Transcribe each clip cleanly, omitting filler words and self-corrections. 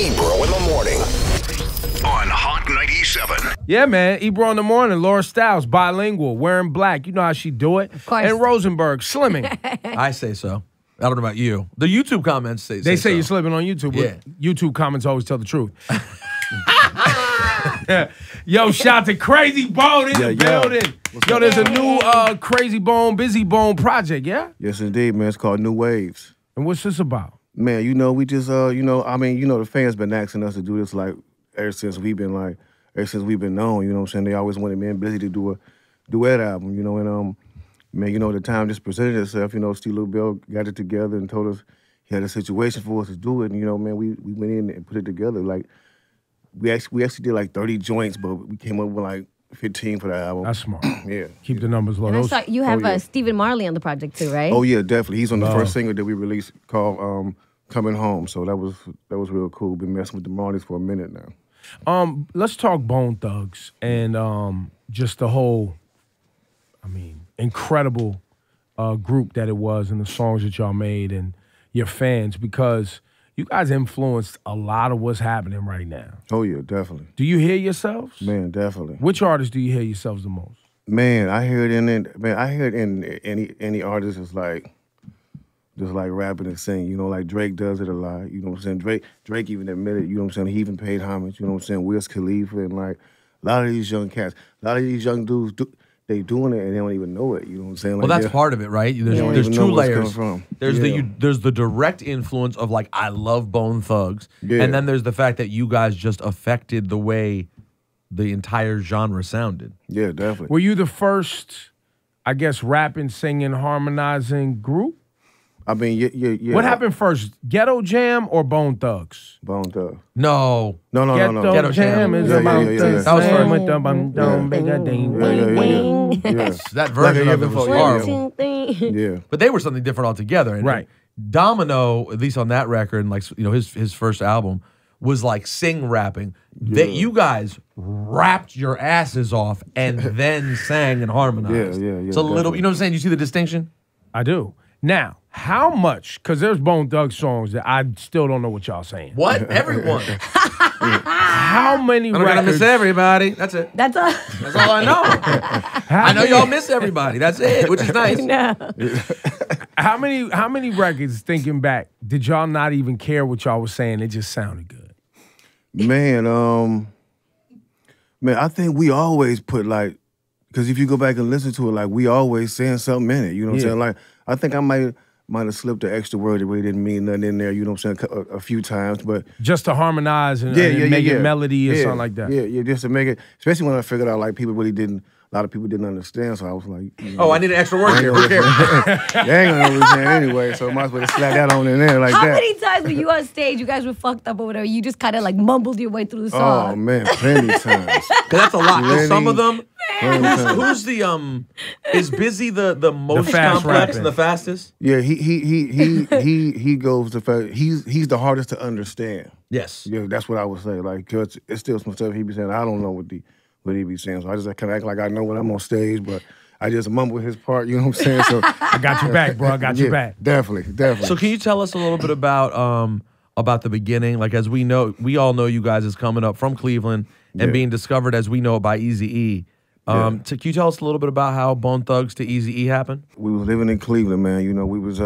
Ebro in the morning on Hot 97. Yeah, man. Ebro in the morning. Laura Stiles, bilingual, wearing black. You know how she do it. Of course. And Rosenberg, slimming. I say so. I don't know about you. The YouTube comments say They say so. you're slipping on YouTube. Yeah. But YouTube comments always tell the truth. Yo, shout to Krayzie Bone in the building. Yo, there's a new Krayzie Bone, Busy Bone project, yeah? Yes, indeed, man. It's called New Waves. And what's this about? Man, we just, the fans been asking us to do this, like, ever since we've been known, you know what I'm saying? They always wanted me and Busy to do a duet album, and, the time just presented itself, Steve Little Bell got it together and told us he had a situation for us to do it, and, we went in and put it together. Like, we actually did like 30 joints, but we came up with like 15 for the album. That's smart. Yeah. Keep the numbers low. And I saw you have yeah. Stephen Marley on the project too, right? Oh yeah, definitely. He's on the Love. first single that we released called Coming Home. So that was real cool. Been messing with the Marleys for a minute now. Let's talk Bone Thugs and just the whole, incredible group that it was and the songs that y'all made and your fans, because you guys influenced a lot of what's happening right now. Oh yeah, definitely. Do you hear yourselves? Man, definitely. Which artists do you hear yourselves the most? Man, I hear it in any artist is like just like rapping and singing, like Drake does it a lot, you know what I'm saying? Drake even admitted, you know what I'm saying, he even paid homage, you know what I'm saying, Wiz Khalifa and like a lot of these young cats, a lot of these young dudes they doing it and they don't even know it, you know what I'm saying? Like, Well, that's part of it, right? There's even two know where it's layers. coming from. There's the direct influence of like I love Bone Thugs, Yeah. and then there's the fact that you guys just affected the way the entire genre sounded. Yeah, definitely. Were you the first, I guess, rapping, singing, harmonizing group? Yeah. What happened first, Ghetto Jam or Bone Thugs? Bone Thugs. No. No. Ghetto Jam is Yeah, about yeah. the That was same first. with the bum bigger ding, Yeah. wing. That version of it was horrible. Yeah. But they were something different altogether. And Right. Domino, at least on that record, and like his first album, was like sing rapping. That you guys rapped your asses off and then sang and harmonized. Yeah, It's a little, definitely. you know what I'm saying? You see the distinction? I do. Now, how much, because there's Bone Thugs songs that I still don't know what y'all saying. What? Everyone. How many I'm gonna miss records? everybody. That's it. That's all. That's all I know. I know y'all miss everybody. That's it, which is nice. No. How many records, thinking back, did y'all not even care what y'all was saying? It just sounded good. Man, I think we always put like, because if you go back and listen to it, like we always saying something in it. You know what I'm saying? Like I think I might have slipped an extra word that really didn't mean nothing in there. You know what I'm saying? A few times, but Just to harmonize and make it melody or something like that. Yeah, just to make it. Especially when I figured out like people really didn't. A lot of people didn't understand, so I was like, Oh, I need an extra word here. Who cares? They ain't gonna understand anyway, so I might as well just slap that on in there like How that. many times were you on stage, you guys were fucked up or whatever, you just kind of like mumbled your way through the song? Oh man, plenty times. 'Cause that's a lot. 'Cause some of them. Plenty times. Who's the is Busy the most fast complex rapping. and the fastest? Yeah, he goes to fact. He's the hardest to understand. Yes. Yeah, that's what I would say. Like, 'cause it's still some stuff he be saying. I don't know what he be saying. So I just kind of act like I know when I'm on stage, but I just mumble his part. You know what I'm saying? So I got your back, bro. I got your back. Definitely. So can you tell us a little bit about the beginning? Like, as we all know you guys is coming up from Cleveland and being discovered as we know by Eazy-E. So can you tell us a little bit about how Bone Thugs to Eazy-E happened? We was living in Cleveland, man. We was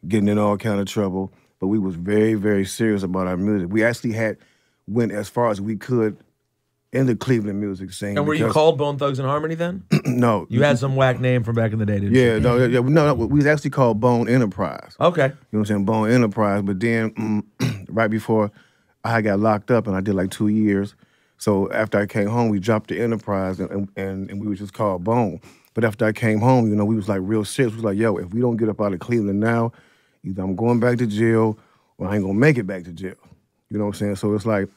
getting in all kind of trouble, but we was very, very serious about our music. We actually went as far as we could in the Cleveland music scene. And were you called Bone Thugs and Harmony then? No. You had some whack name from back in the day, didn't you? Yeah, no, we was actually called Bone Enterprise. Okay. You know what I'm saying? Bone Enterprise. But then right before I got locked up and I did like 2 years. So after I came home, we dropped the Enterprise and we was just called Bone. But after I came home, we was like real serious. We was like, yo, if we don't get up out of Cleveland now, either I'm going back to jail or I ain't gonna make it back to jail. You know what I'm saying? So it's like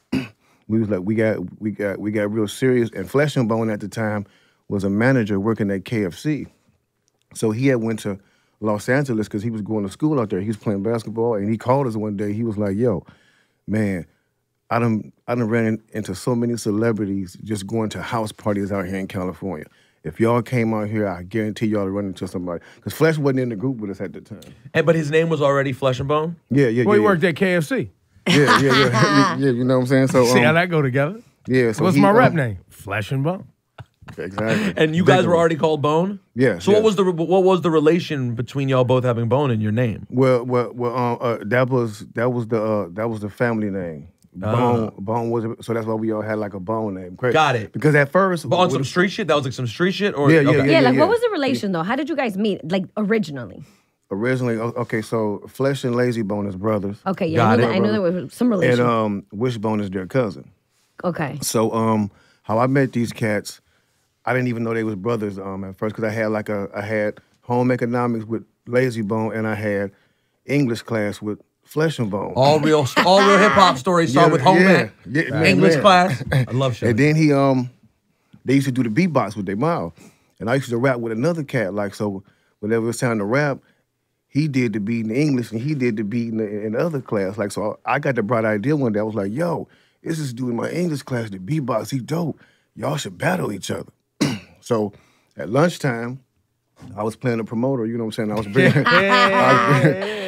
we was like we got real serious. And Flesh and Bone at the time was a manager working at KFC. So he had went to Los Angeles because he was going to school out there. He was playing basketball, and he called us one day. He was like, yo, man, I done ran into so many celebrities just going to house parties out here in California. If y'all came out here, I guarantee y'all to run into somebody. Because Flesh wasn't in the group with us at the time. But his name was already Flesh and Bone? Yeah. Well, he worked at KFC. Yeah. You know what I'm saying? So See how that go together? yeah. So What's my rap name? Flesh and Bone. Exactly. And you guys were already called Bone? Yeah. So what was the relation between y'all both having Bone in your name? Well, that was the family name. Bone was, so that's why we all had like a Bone name. Great. Got it. Because at first, But on some street shit? That was like some street shit? Or Yeah, okay. Yeah, like what was the relation though? How did you guys meet? Like originally? Originally, okay, so Flesh and Lazy Bone is brothers. Okay, yeah, Got I knew there was some relation. And Wishbone is their cousin. Okay. So how I met these cats, I didn't even know they was brothers at first because I had home economics with Lazy Bone and I had English class with Flesh and Bone. All real hip hop stories start with home ec. English class. I love shit. And then they used to do the beatbox with their mouth. And I used to rap with another cat. Like, so whenever it was time to rap, he did the beat in English and he did the beat in the other class. Like, so I got the bright idea one day. I was like, yo, this is doing my English class, the beatbox, he dope. Y'all should battle each other. So at lunchtime, I was playing a promoter, you know what I'm saying?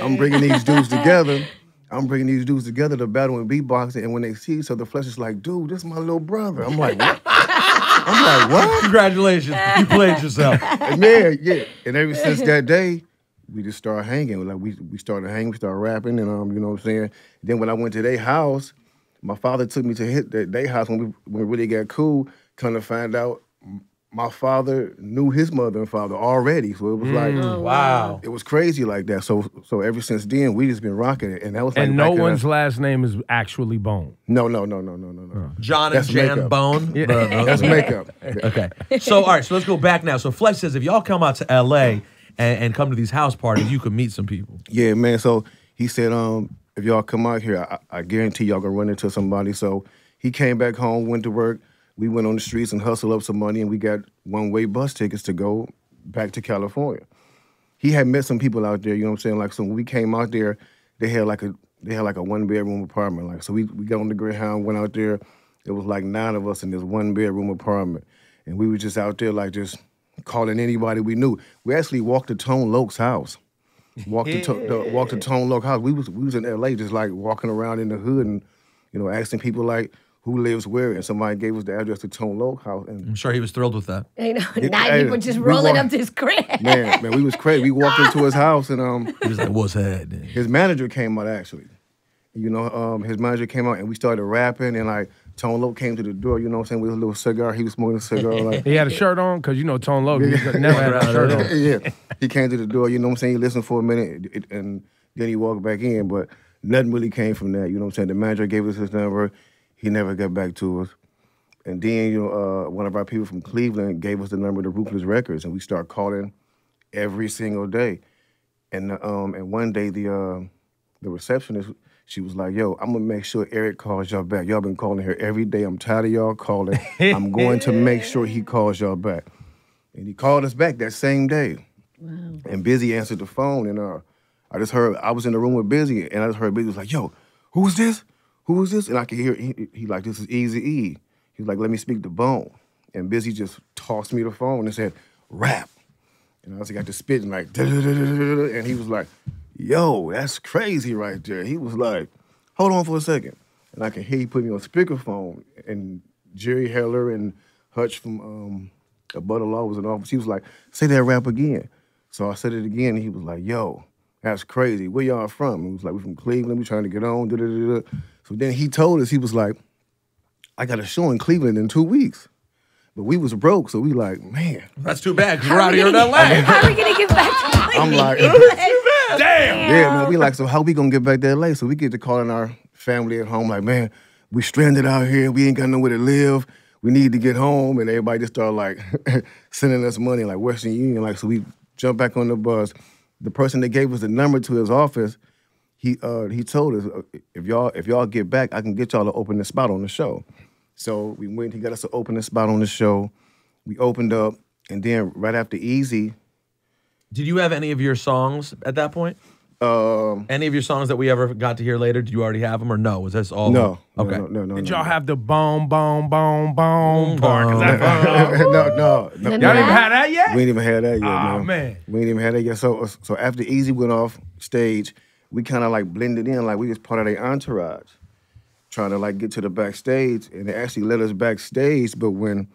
I'm bringing these dudes together. I'm bringing these dudes together to battle in beatboxing. And when they see each other, Flesh is like, dude, this is my little brother. I'm like, what? I'm like, what? Congratulations. You played yourself. Man, yeah. And ever since that day, we just started hanging. Like we started hanging, we started rapping, and you know what I'm saying? Then when I went to their house, my father took me to hit their house when we really got cool, kind of find out my father knew his mother and father already. So it was like, wow. It was crazy like that. So ever since then, we just been rocking it. And that was like And no one's last name is actually Bone. No. John and That's Jan makeup. Bone. Yeah. That's makeup. Okay. So, all right, so let's go back now. So Flex says if y'all come out to LA and come to these house parties, you could meet some people. Yeah, man. So he said, if y'all come out here, I guarantee y'all gonna run into somebody. So he came back home, went to work. We went on the streets and hustled up some money, and we got one-way bus tickets to go back to California. He had met some people out there, you know what I'm saying? Like, so when we came out there, they had like a one-bedroom apartment. Like, so we got on the Greyhound, went out there. It was like 9 of us in this one-bedroom apartment, and we were just out there like just calling anybody we knew. We actually walked to Tone Loke's house. Walked to Tone Loke house. We was in LA just like walking around in the hood and, you know, asking people like who lives where, and somebody gave us the address to Tone Loke house. And I'm sure he was thrilled with that. You know, now you were just rolling up to his crib. Man, we was crazy. We walked into his house and He was like, what's happening? his manager came out actually. You know, his manager came out and we started rapping and like Tone Loke came to the door, you know what I'm saying, with a little cigar. He was smoking a cigar. Like, He had a shirt on, because you know Tone Loke never had a shirt on. yeah. He came to the door, you know what I'm saying? He listened for a minute and then he walked back in, but nothing really came from that, you know what I'm saying? The manager gave us his number. He never got back to us. And then, you know, one of our people from Cleveland gave us the number to Ruthless Records, and we started calling every single day. And one day the receptionist, she was like, yo, I'm gonna make sure Eric calls y'all back. Y'all been calling her every day. I'm tired of y'all calling. I'm going to make sure he calls y'all back. And he called us back that same day. Wow. And Busy answered the phone, and I was in the room with Busy, and I just heard Busy was like, yo, who's this? Who is this? And I could hear he like, this is Eazy-E. He was like, let me speak to Bone. And Busy just tossed me the phone and said, rap. And I was got to spitting like, and he was like, yo, that's crazy right there. He was like, hold on for a second. And I could hear he put me on speakerphone. And Jerry Heller and Hutch from the Butter Law was in office. He was like, say that rap again. So I said it again, and he was like, yo, that's crazy. Where y'all from? He was like, we from Cleveland. We trying to get on. So then he told us, he was like, I got a show in Cleveland in 2 weeks. But we was broke, so we like, man. That's too bad, because we're out here in LA. How are we going to get back to LA? I'm like, Damn. yeah, man. We like, so how we gonna get back to LA? So we get to calling our family at home, like, man, we stranded out here. We ain't got nowhere to live. We need to get home. And everybody just started like sending us money, like Western Union. Like, so we jumped back on the bus. The person that gave us the number to his office, he told us, if y'all get back, I can get y'all to open the spot on the show. So we went, he got us to open the spot on the show. We opened up, and then right after Eazy. Did you have any of your songs at that point? Any of your songs that we ever got to hear later, did you already have them or no? Was this all? No. Okay. No. Did y'all have the bone part? 'Cause that- No. Y'all didn't even have that yet? We ain't even had that yet, Oh, man. man. We ain't even had that yet. So after Eazy went off stage, we kind of like blended in, like we was part of their entourage, trying to like get to the backstage, and they actually let us backstage. But when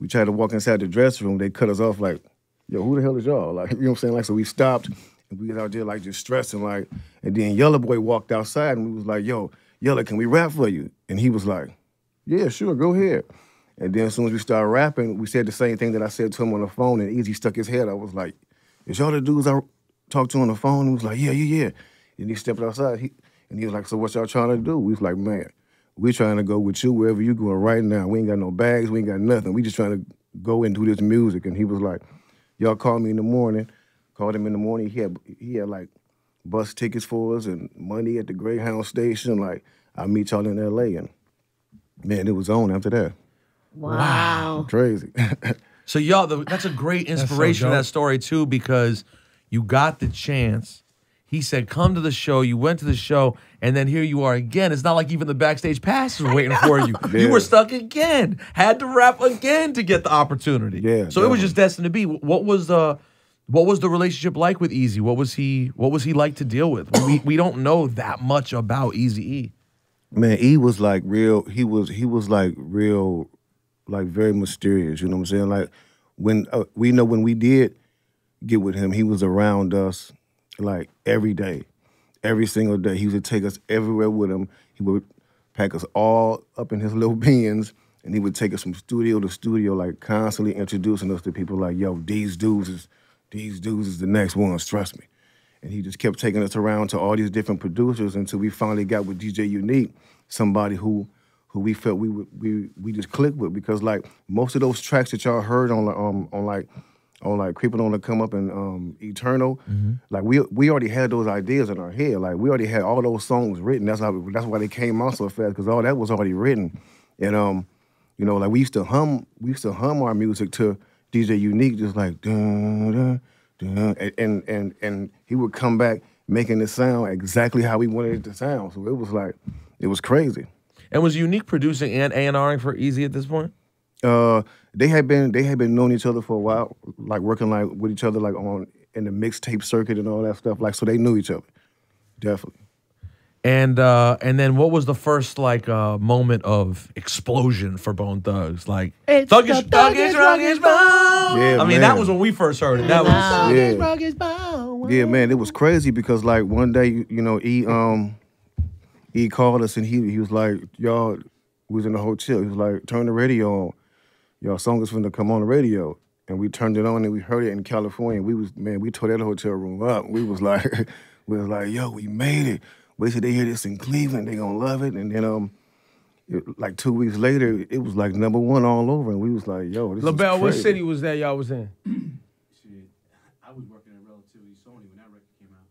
we tried to walk inside the dressing room, they cut us off like, "Yo, who the hell is y'all?" Like, you know what I'm saying? Like, so we stopped and we was out there like just stressing, like. And then Yellow Boy walked outside and we was like, "Yo, Yellow, can we rap for you?" And he was like, "Yeah, sure, go ahead." And then as soon as we started rapping, we said the same thing that I said to him on the phone, and Eazy stuck his head. I was like, "Is y'all the dudes I talked to on the phone?" He was like, yeah. And he stepped outside, and he was like, "So what y'all trying to do?" We was like, "Man, we trying to go with you wherever you going right now. We ain't got no bags, we ain't got nothing. We just trying to go and do this music." And he was like, "Y'all call me in the morning." Called him in the morning. He had like bus tickets for us and money at the Greyhound station. Like, "I'll meet y'all in L.A." And man, it was on after that. Wow. Crazy. So y'all, that's a great inspiration of dope. that story too, because you got the chance. He said, "Come to the show." You went to the show, and then here you are again. It's not like even the backstage passes were waiting for you. You were stuck again. Had to rap again to get the opportunity. Yeah, So it was just destined to be. What was the relationship like with Eazy? What was he like to deal with? We don't know that much about Eazy-E. Man, he was like real. He was like real, like very mysterious. You know what I'm saying? Like when when we did get with him, he was around us like every day, every single day. He would take us everywhere with him. He would pack us all up in his little Benz, and he would take us from studio to studio, like constantly introducing us to people. Like, "Yo, these dudes is the next ones. Trust me." And he just kept taking us around to all these different producers until we finally got with DJ Unique, somebody who we felt we just clicked with, because like most of those tracks that y'all heard on Creeping on the Come Up and Eternal, like we already had those ideas in our head. Like we already had all those songs written. That's why they came out so fast, because all that was already written. And you know, like we used to hum our music to DJ Unique, just like dun, dun, dun, and he would come back making it sound exactly how we wanted it to sound. So it was crazy. And was Unique producing and A&Ring for Eazy at this point? They had been knowing each other for a while, like working like with each other like in the mixtape circuit and all that stuff. Like, so they knew each other, definitely. And then what was the first like moment of explosion for Bone Thugs? Like It's Thuggish, the Thuggish, Ruggish Bone. Yeah, I mean, man. that was when we first heard it. That was Yeah. Ruggish Bone. Yeah, man, it was crazy because like one day, you know, he called us and he was like, "Y'all," we was in the hotel. He was like, "Turn the radio on. Y'all song is finna come on the radio." And we turned it on and we heard it in California. We tore that hotel room up. We was like, "Yo, we made it." Wait till they hear this in Cleveland, they gonna love it. And then like 2 weeks later, it was like #1 all over, and we was like, "Yo, this LaBelle, is what crazy." city was that y'all was in? Shit, I was working at Relativity Sony when that record came out.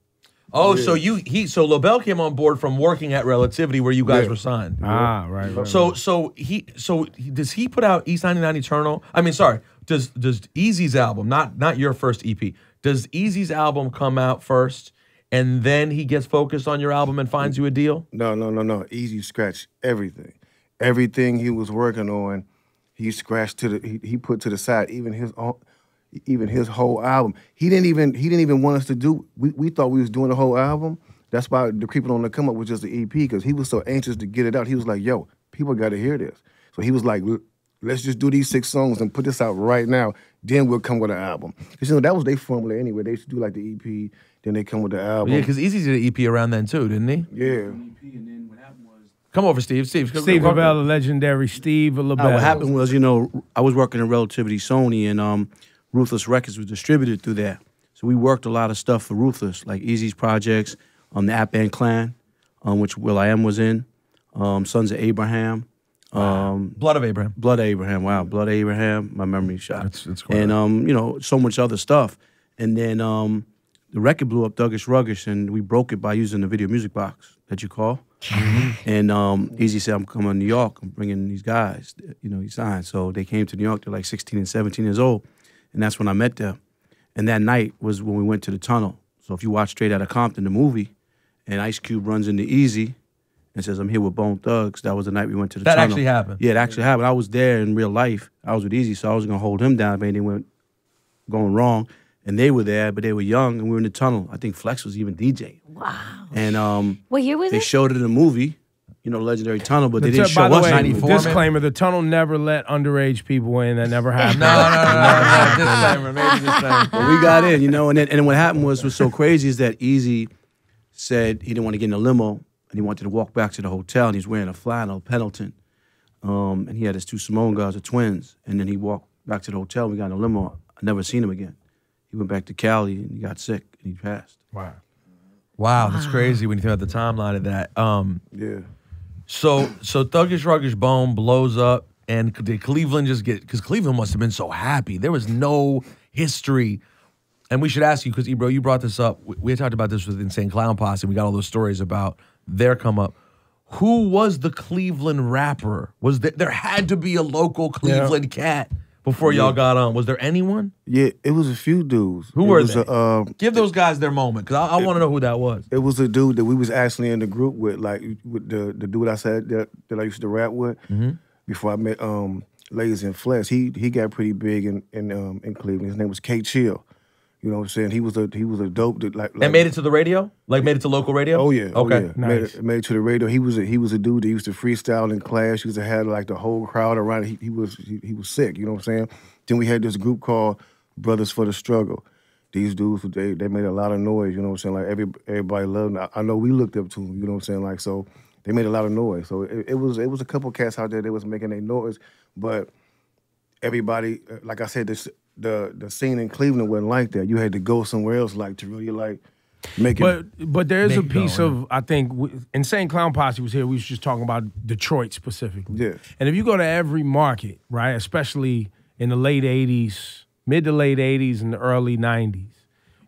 Oh, so LaBelle came on board from working at Relativity where you guys were signed. Ah, right. So does he put out East 99 Eternal? I mean, sorry, does Eazy's album, not your first EP, does Eazy's album come out first and then he gets focused on your album and finds you a deal? No. Eazy scratched everything. Everything he was working on, he scratched he put to the side. Even his whole album. He didn't even want us to do. We thought we was doing the whole album. That's why the People on the Come Up was just the EP, because he was so anxious to get it out. He was like, "Yo, people got to hear this." So he was like, "Let's just do these 6 songs and put this out right now. Then we'll come with an album." Because you know that was their formula anyway. They used to do like the EP, then they come with the album. Yeah, because Eazy did an EP around then too, didn't he? Yeah. An EP, and then what happened was Come over, Steve. Steve LaBelle, the legendary Steve LaBelle. What happened was, you know, I was working in Relativity Sony, and Ruthless Records was distributed through there. So we worked a lot of stuff for Ruthless, like Eazy's projects, the App Band Clan, which Will.i.am was in, Sons of Abraham. Blood of Abraham. Blood of Abraham, wow. Blood of Abraham, my memory shot. It's quite And, you know, so much other stuff. And then the record blew up, Thuggish Ruggish, and we broke it by using the video music box that you call. And Eazy said, "I'm coming to New York. I'm bringing these guys." You know, he signed. So they came to New York. They're like 16 and 17 years old. And that's when I met them. And that night was when we went to the tunnel. So if you watch Straight Outta Compton, the movie, and Ice Cube runs into Eazy and says, "I'm here with Bone Thugs." That was the night we went to the tunnel. That actually happened? Yeah, it actually happened. I was there in real life. I was with Eazy, so I was going to hold him down if anything went going wrong. and they were there, but they were young, and we were in the tunnel. I think Flex was even DJ. Wow. And What year was they it? showed it in a movie, you know, Legendary Tunnel, but they didn't show By the us way, 94, disclaimer: the tunnel never let underage people in. That never happened. No. Disclaimer. Maybe disclaimer. But we got in, you know, and then what happened was so crazy is that Eazy said he didn't want to get in a limo and he wanted to walk back to the hotel, and he's wearing a flannel Pendleton, and he had his 2 Simone guys, the twins, and then he walked back to the hotel. We got in a limo. I never seen him again. He went back to Cali and he got sick and he passed. Wow. Wow, that's crazy when you think about the timeline of that. Yeah. So Thuggish Ruggish Bone blows up, and did Cleveland just get? Because Cleveland must have been so happy. There was no history, and we should ask you because Ebro, you brought this up. We had talked about this with Insane Clown Posse. We got all those stories about their come up. Who was the Cleveland rapper? Was there had to be a local Cleveland cat before y'all got on? Was there anyone? Yeah, it was a few dudes. Who It were was they? Give those guys their moment because I want to know who that was. It was a dude that we was actually in the group with, like with the dude I said that I used to rap with before I met Lazy and Flesh. He got pretty big in Cleveland. His name was K Chill. You know what I'm saying? He was a dope that And made it to the radio? Like made it to local radio? Oh yeah. Okay. Oh, yeah. Nice. Made it to the radio. He was a dude that used to freestyle in class. He used to have like the whole crowd around. He was sick. You know what I'm saying? Then we had this group called Brothers for the Struggle. These dudes, they made a lot of noise. You know what I'm saying? Like everybody loved them. I know we looked up to them. You know what I'm saying? Like so, they made a lot of noise. So it was a couple cats out there that was making their noise, but everybody, like I said, the scene in Cleveland wasn't like that. You had to go somewhere else, like to really like make it. But there's a Make piece going. of, I think, Insane Clown Posse was here. We was just talking about Detroit specifically. Yeah. And if you go to every market, right, especially in the late 80s, mid to late 80s and the early 90s,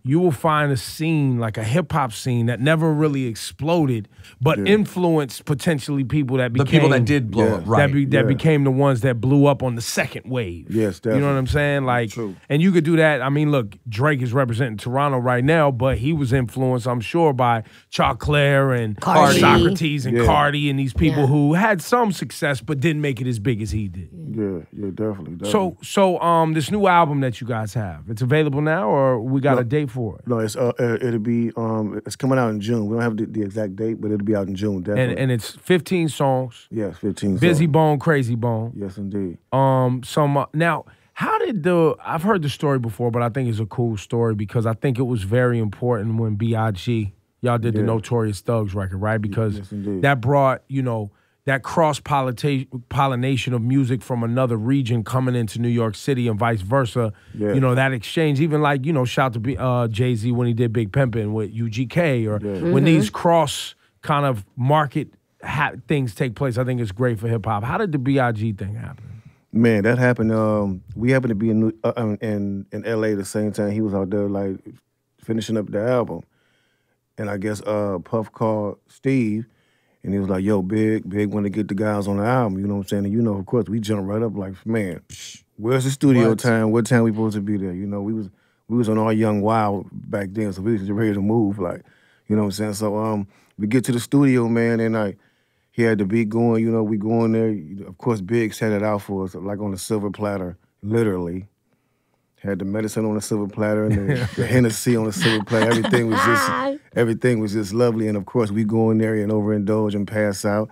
you will find a scene, like a hip-hop scene that never really exploded, but influenced potentially people that became... The people that did blow up, right. That became the ones that blew up on the second wave. Yes, You know what I'm saying? Like, True. and you could do that. I mean, look, Drake is representing Toronto right now, but he was influenced, I'm sure, by Choclair and Cardi. Socrates and Yeah. Cardi and these people Yeah. who had some success but didn't make it as big as he did. Yeah, definitely. So this new album that you guys have, it's available now, or we got a date for it? No, it'll be it's coming out in June. We don't have the exact date, but it'll be out in June. Definitely. And it's 15 songs. yes, 15. Busy songs. Bone, Krayzie Bone. Yes, indeed. Now, how did I've heard the story before, but I think it's a cool story because I think it was very important when b.i.g. y'all did the Yeah. Notorious Thugs record, right? Because Yes, indeed. that brought, that cross-pollination of music from another region coming into New York City and vice versa. Yeah. That exchange, even like, shout to Jay-Z when he did Big Pimpin' with UGK, or Yeah. when these cross kind of market things take place, I think it's great for hip-hop. How did the b.i.g. thing happen? Man, that happened. We happened to be in LA the same time he was out there, like finishing up the album, and I guess Puff called Steve, and he was like, "Yo, Big want to get the guys on the album." You know what I'm saying? And of course, we jumped right up like, "Man, where's the studio time? What time we supposed to be there?" We was on our young wild back then, so we was just ready to move, like, you know what I'm saying? So we get to the studio, man, and he had the beat going, we go in there. Of course, Big set it out for us, like on a silver platter, literally. Had the medicine on a silver platter and the Hennessy on a silver platter. Everything was just lovely. And of course, we go in there and overindulge and pass out.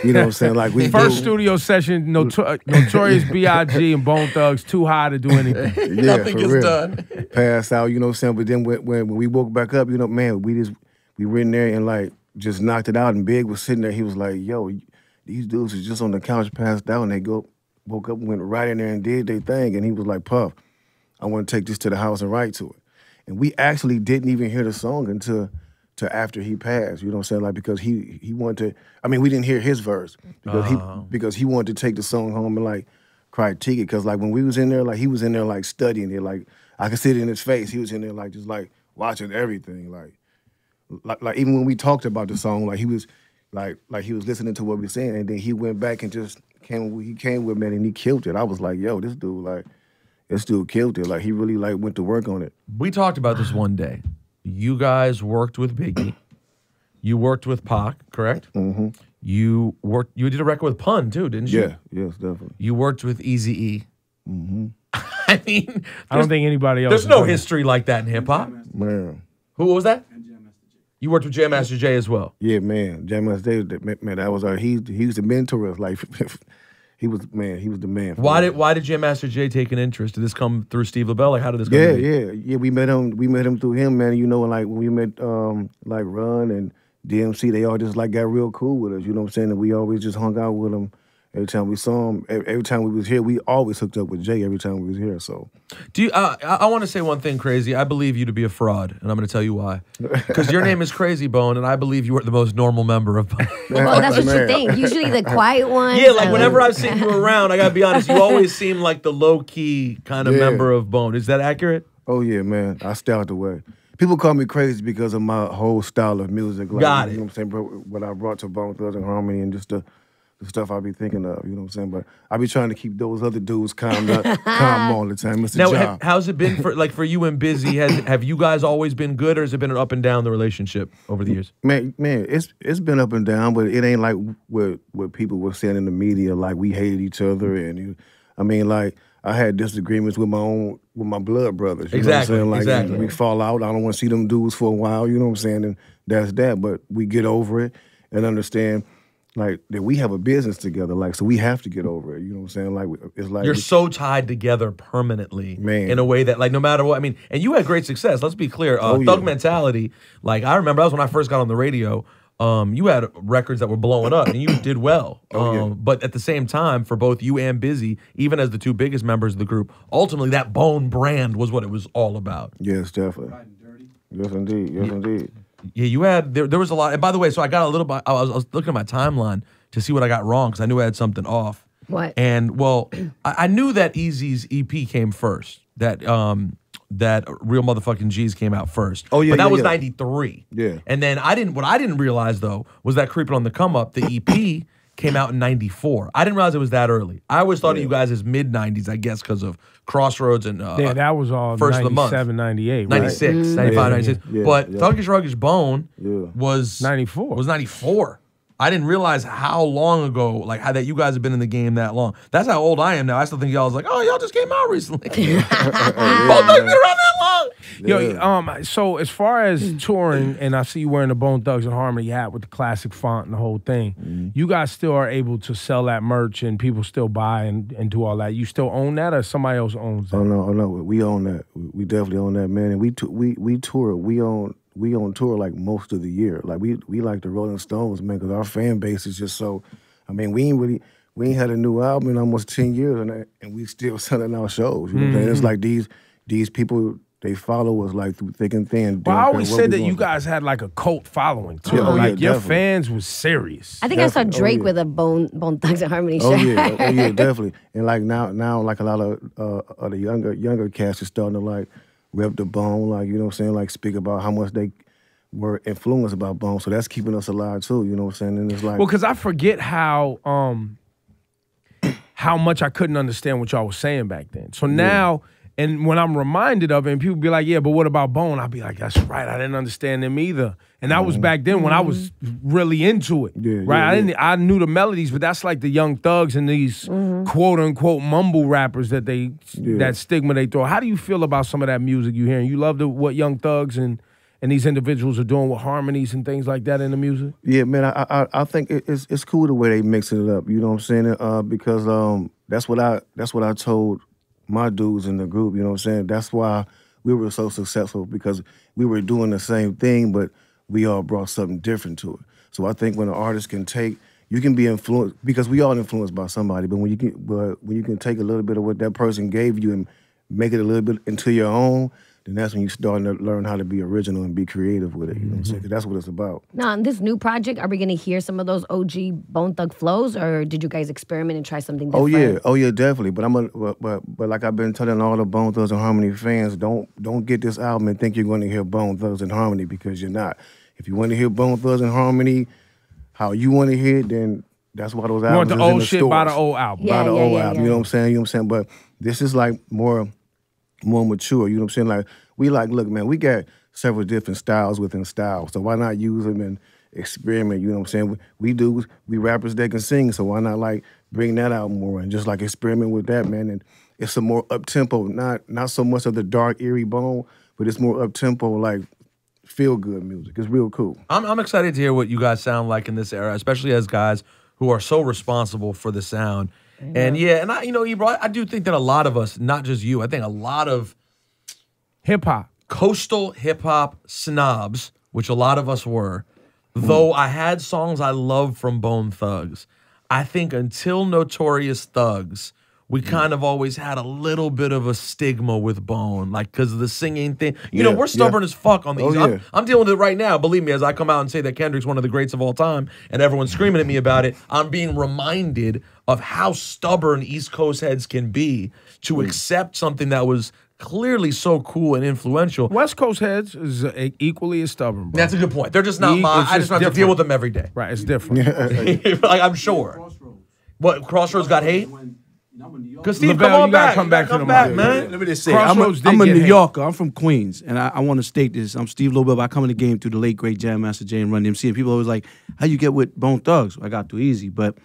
You know what I'm saying? Like we First do. studio session, Notorious B.I.G. and Bone Thugs, too high to do anything. Yeah, Nothing for gets real. done. Pass out, you know what I'm saying? But then when we woke back up, man, we were in there and like just knocked it out. And Big was sitting there. He was like, "Yo, these dudes was just on the couch, passed out, and they woke up and went right in there and did their thing." And he was like, "Puff, I want to take this to the house and write to it." And we actually didn't even hear the song until after he passed. You know what I'm saying? Like because he wanted to. I mean, we didn't hear his verse because he wanted to take the song home and like critique it. Because like when we was in there, like he was in there like studying it. Like I could see it in his face. He was in there like just like watching everything. Like even when we talked about the song, like he was like he was listening to what we were saying, and then he went back and just came with me and he killed it. I was like, "Yo, this dude killed it. Like he really like went to work on it." We talked about this one day. You guys worked with Biggie. You worked with Pac, correct? Mm-hmm. You did a record with Pun too, didn't you? Yeah, yes, definitely. You worked with Eazy-E. Mm-hmm. I mean, I don't think anybody else. there's has no done that. history like that in hip hop. Man. Who what was that? You worked with Jam Master Jay as well. Yeah, man. Jam Master Jay, man, that was he used to mentor us. Like he was the man. For Why real. did Jam Master Jay take an interest? Did this come through Steve LaBelle? Like, how did this come? Yeah. We met him through him, man. You know, like when we met like Run and DMC, they all just like got real cool with us. You know what I'm saying? And we always just hung out with them. Every time we saw him, every time we was here, we always hooked up with Jay every time we was here. So, Do you? I want to say one thing, Krayzie. I believe you to be a fraud, and I'm going to tell you why. Because your name is Krayzie Bone, and I believe you are the most normal member of. Well, that's what you Man. think. Usually the quiet ones. Yeah, like whenever I've seen you around, I gotta be honest, you always seem like the low key kind of Yeah. member of Bone. Is that accurate? oh yeah, man, I stay out the way. People call me crazy because of my whole style of music. Like, Got it. You know what I'm saying? Bro, what I brought to Bone Thugs and Harmony and just the stuff I be thinking of. You know what I'm saying? But I be trying to keep those other dudes calm all the time. It's a Now, job. how's it been for you and Busy? Have you guys always been good, or has it been an up and down the relationship over the years? Man, it's been up and down, but it ain't like what people were saying in the media, like we hated each other. And I mean, like I had disagreements with my blood brothers. You Exactly, know what I'm saying? Like exactly. we fall out. I don't want to see them dudes for a while. You know what I'm saying? And that's that. But we get over it and understand. Like that, we have a business together. Like, so we have to get over it. You know what I'm saying? Like, it's like You're so tied together permanently, Man. in a way that, like, no matter what, I mean, and you had great success. Let's be clear. Oh, Thug yeah. Mentality, like, I remember that was when I first got on the radio. You had records that were blowing up, and you did well. Yeah. But at the same time, for both you and Busy, even as the two biggest members of the group, ultimately that Bone brand was what it was all about. yes, definitely. Yes, indeed. Yes, indeed. Yeah, you had there was a lot. And by the way, so I got a little bit. I was looking at my timeline to see what I got wrong because I knew I had something off. What? And well, I knew that Eazy's EP came first. That Real Motherfucking G's came out first. Oh, yeah, but that yeah, was yeah. '93. Yeah. And then what I didn't realize though was that Creeping on the Come Up, the EP. Came out in '94. I didn't realize it was that early. I always thought of you guys as mid '90s, I guess, because of Crossroads and Yeah, that was all First of the month. 97, 98, right? 96, 95, Yeah, 96. yeah, But yeah. Thuggish Ruggish Bone Yeah. was 94. Was 94. I didn't realize how long ago, like how that you guys have been in the game that long. That's how old I am now. I still think y'all was like, oh, y'all just came out recently. Both Thugs been around that long. Yo, so as far as touring, and I see you wearing the Bone Thugs and Harmony hat with the classic font and the whole thing, you guys still are able to sell that merch and people still buy and do all that. You still own that, or somebody else owns that? Oh no, we own that. We definitely own that, man. And we tour. We on tour like most of the year. Like we like the Rolling Stones, man, because our fan base is just so. I mean, we ain't had a new album in almost 10 years, and we still selling our shows. You know what I'm saying? It's like these people. They follow us like through thick and thin. But I always said that you got. guys had like a cult following too. Yeah, oh, yeah, like your definitely. fans was serious. I think I saw Definitely. Oh, Drake yeah. with a Bone Thugs and Harmony Oh shirt. yeah, definitely. And like now, like a lot of the younger cats is starting to like rep the Bone, like you know what I'm saying, like speak about how much they were influenced about Bone. So that's keeping us alive too. You know what I'm saying? And it's like, Well, because I forget how much I couldn't understand what y'all was saying back then. So now, and when I'm reminded of it, and people be like, yeah, but what about Bone? I'll be like, that's right, I didn't understand them either. And that was back then when I was really into it. Yeah, right? yeah, I knew the melodies, but that's like the Young Thugs and these quote unquote mumble rappers that stigma they throw. How do you feel about some of that music you hear? You love what Young Thugs and these individuals are doing with harmonies and things like that in the music? yeah, man, I think it's cool the way they mixing it up. You know what I'm saying? Because that's what I told my dudes in the group. You know what I'm saying? That's why we were so successful, because we were doing the same thing, but we all brought something different to it. So I think when an artist can take, you can be influenced, because we all influenced by somebody, but when you can take a little bit of what that person gave you and make it a little bit into your own, then that's when you start to learn how to be original and be creative with it. You know what I'm saying? 'Cause that's what it's about. Now, on this new project, are we going to hear some of those OG Bone Thug flows, or did you guys experiment and try something different? Oh yeah, definitely. But like I've been telling all the Bone Thugs and Harmony fans, don't get this album and think you're going to hear Bone Thugs and Harmony, because you're not. If you want to hear Bone Thugs and Harmony, how you want to hear it, then that's why those You want albums the is in old the shit stores. by the old album. Yeah. By the old album. You know what I'm saying? You know what I'm saying? But this is like more mature. You know what I'm saying? Like we like, look, man, we got several different styles within styles, so why not use them and experiment? You know what I'm saying? We rappers that can sing, so why not like bring that out more and just like experiment with that, man, it's a more up tempo, not so much of the dark eerie Bone, but it's more up tempo, like feel good music. It's real cool. I'm excited to hear what you guys sound like in this era, especially as guys who are so responsible for the sound. And I, Ebro, I do think that a lot of us, not just you, I think a lot of hip hop, coastal hip hop snobs, which a lot of us were, though I had songs I loved from Bone Thugs, I think until Notorious Thugs, we kind of always had a little bit of a stigma with Bone, like because of the singing thing. You know, we're stubborn as fuck on these. I'm dealing with it right now. Believe me, as I come out and say that Kendrick's one of the greats of all time, and everyone's screaming at me about it, I'm being reminded of how stubborn East Coast heads can be to accept something that was clearly so cool and influential. West Coast heads is equally as stubborn, bro. That's a good point. They're just not I just have to deal with them every day. Right, it's different. Like, I'm sure. What, Crossroads got hate? Because Steve, Lavelle, come on you gotta back. come back to the back, mic. man. Let me just say, Crossroads I'm did a get New hate. Yorker. I'm from Queens, and I want to state this. I'm Steve Lobel. I come in the game through the late great Jam Master Jay and Run DMC, and people always like, "How you get with Bone Thugs?" I got too easy, but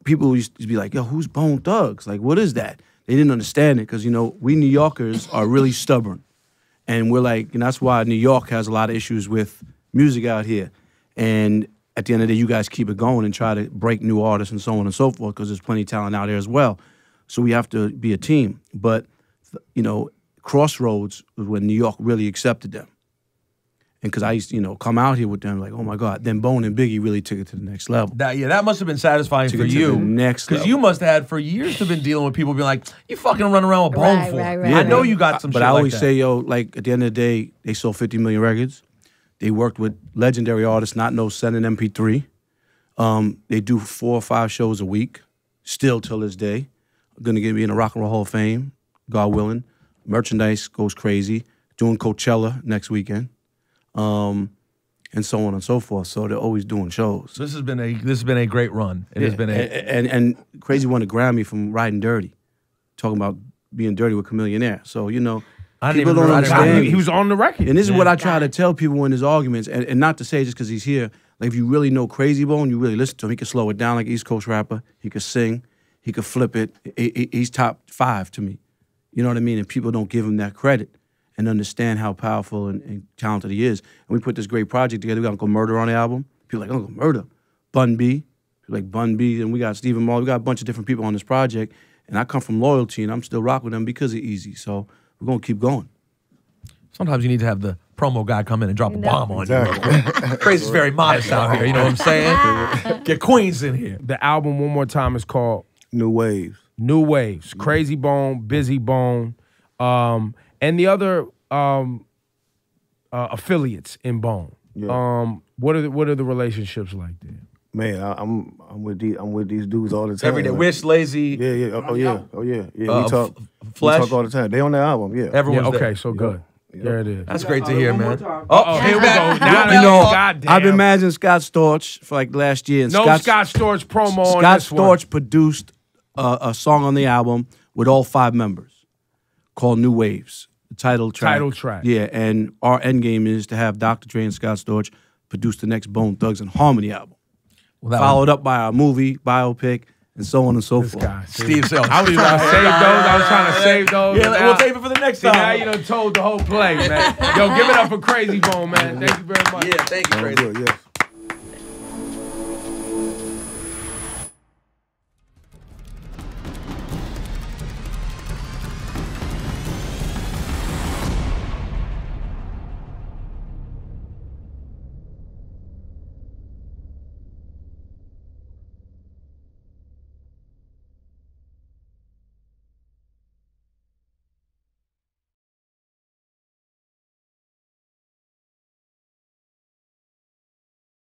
people used to be like, "Yo, who's Bone Thugs? Like, what is that?" They didn't understand it because we New Yorkers are really stubborn, and we're like, that's why New York has a lot of issues with music out here, and at the end of the day, you guys keep it going and try to break new artists and so on and so forth because there's plenty of talent out there as well. So we have to be a team. But, Crossroads was when New York really accepted them. And because I used to, come out here with them like, oh my God. Then Bone and Biggie really took it to the next level. That must have been satisfying for you. Because you must have had for years to been dealing with people being like, you fucking run around with Bone for. Right. I know you got some shit But I always like say, at the end of the day, they sold 50 million records. They worked with legendary artists, not no sending MP3. They do 4 or 5 shows a week, still till this day. Going to get me in the Rock and Roll Hall of Fame, God willing. Merchandise goes crazy. Doing Coachella next weekend, and so on and so forth. So they're always doing shows. This has been a great run. It has been and Krayzie won a Grammy from Riding Dirty, talking about being dirty with Chameleonaire. So people don't understand. He was on the record, and this is what I try to tell people in his arguments, and not to say just because he's here. Like if you really know Krayzie Bone, you really listen to him. He can slow it down like East Coast rapper. He could sing. He could flip it. He's top 5 to me. You know what I mean? And people don't give him that credit and understand how powerful and talented he is. And we put this great project together. We got Uncle Murder on the album. People like, Uncle Murder. Bun B. People like Bun B. And we got Stephen Marley. We got a bunch of different people on this project. And I come from loyalty, and I'm still rocking with them because of Eazy. So we're going to keep going. Sometimes you need to have the promo guy come in and drop a bomb on you. Krayzie's very modest out here. You know what I'm saying? Get Queens in here. The album, one more time, is called New Waves. New Waves. Krayzie Bone, Busy Bone, and the other affiliates in Bone. Yeah. What are the relationships like there? Man, I'm with these dudes all the time. Every day. Wish, Lazy. Yeah. Oh yeah. We talk. Flesh. We talk all the time. They on the album. Yeah. Everyone's okay, there. so good. There it is. That's great to hear, man. Oh, here we go. Goddamn. I've been managing Scott Storch for like last year. And No Scott Storch promo on Scott this one. Storch produced a song on the album with all 5 members called New Waves, the title track. Yeah, and our end game is to have Dr. Dre and Scott Storch produce the next Bone Thugs and Harmony album. Followed up by our movie, biopic, and so on and so forth. Steve Sells. I was trying to save those. I was trying to save those. Yeah, we'll save it for the next time. Now you done told the whole play, man. Yo, give it up for Krayzie Bone, man. Thank you very much. Yeah, thank you, Krayzie. Yeah.